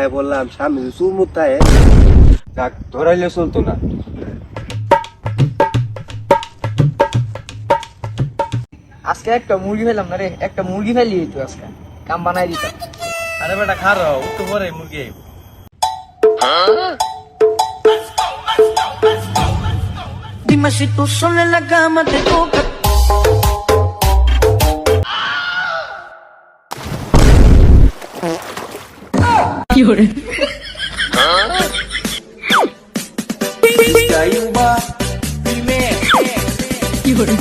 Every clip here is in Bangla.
আয় বললাম সামনে চুমুতায় যাক ধরাইলে চলতো না। আজকে একটা মুরগি ফেলাম না রে, একটা মুরগি ফেলি তো আজকে কাম বানাই দিতাম। আরে বেটা খারাপ তো পরে মুরগি Dime si tú sola en la cama te toca. Llore. Llore.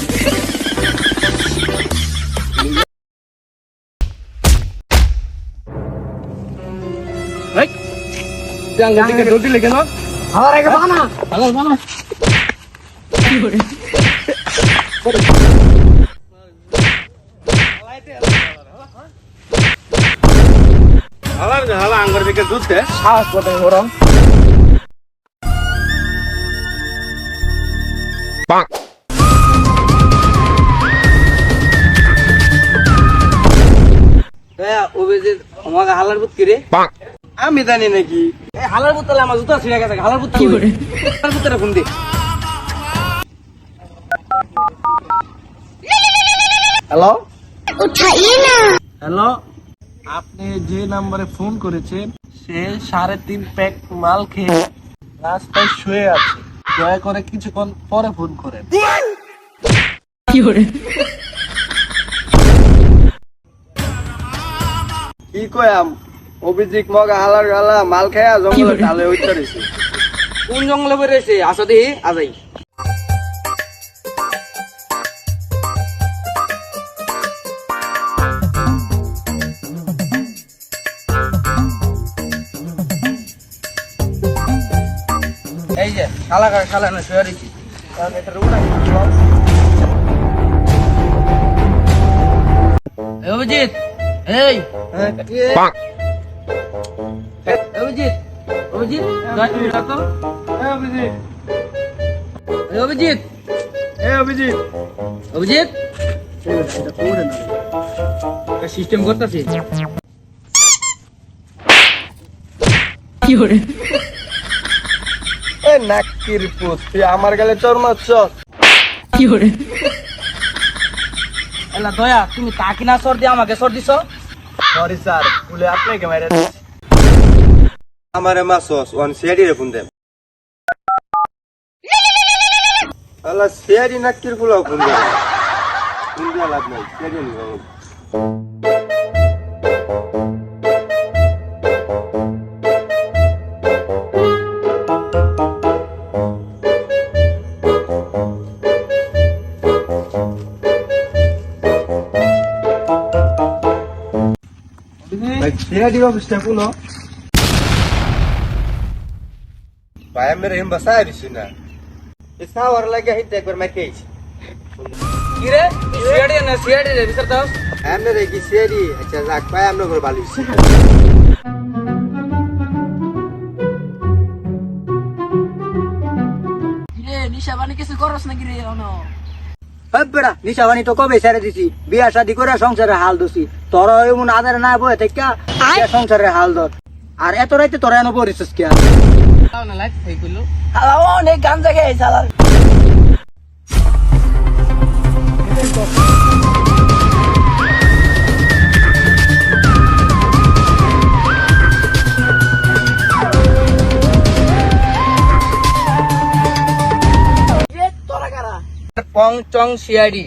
jangan dikit lagi no আমার আগে বানা halal mana Llore. halal anggar dikit duit ya সাহস কোথায় ওরম অভিজিৎ আমাকে হালার বুত কি রে আমি জানি নাকি এই হালার বুত তাহলে আমার জুতা ছিঁড়ে গেছে হালার বুত কি Llore. হালার বুতটা ফোন দে হ্যালো হ্যালো আপনি যে নম্বরে ফোন করেছেন সে 3.5 প্যাক মাল খেয়ে রাস্তায় শুয়ে আছে দয়া করে কিছুক্ষণ পরে ফোন করেন Llore. কি কয়াম অভিজিৎ মগা হালার গালা মাল খায়া জঙ্গলে ঢালে উঠতে রয়েছে। কোন জঙ্গলে বেরিয়েছে আসো দেখি আজাই এই যে শালা না শুয়ে রয়েছি কারণ এটা উঠাই অভিজিৎ এই অভিজিৎ অভিজিৎ গাড়ি রাখো অভিজিৎ অভিজিৎ অভিজিৎ অভিজিৎ সিস্টেম করতেছি Llore. এ নাকির পুত তুই আমার গালে চর মারছ। Llore. এলা দয়া তুমি তাকি না সর দিয়ে আমাকে সর দিছ সরি স্যার বলে আপনাকে মেরে আমারে মাসস ওয়ান সিআইডি রে ফোন দেন আলা সিআইডি নাকির ফুলা ফোন দেন ফোন দিয়া লাভ নাই সিআইডি নি বাবু সিআইডি অফিসটা কোন ভাই মেরে হিম বাসায় দিছি না ইসা ওর লাগে হিত একবার মেকেছি কি রে সিআইডি রে বিচার দাও আমনে রে কি সিআইডি আচ্ছা যাক ভাই আমনে করে বালিশ রে নিশা বানি কিছু করছ নাকি রে ono বেড়া নিশাবানি তো কবে ছেড়ে দিছি বিয়া শাদি করে সংসারে হাল দছি তোরা এমন আদার না বয়ে থেকে সংসারে হাল ধর আর এত রাইতে তোরা এনে পড়িছিস কে তাও না লাইট થઈ কইলো হালা অনেক গাঞ্জা খেয়েছে হালা পং চং সিআইডি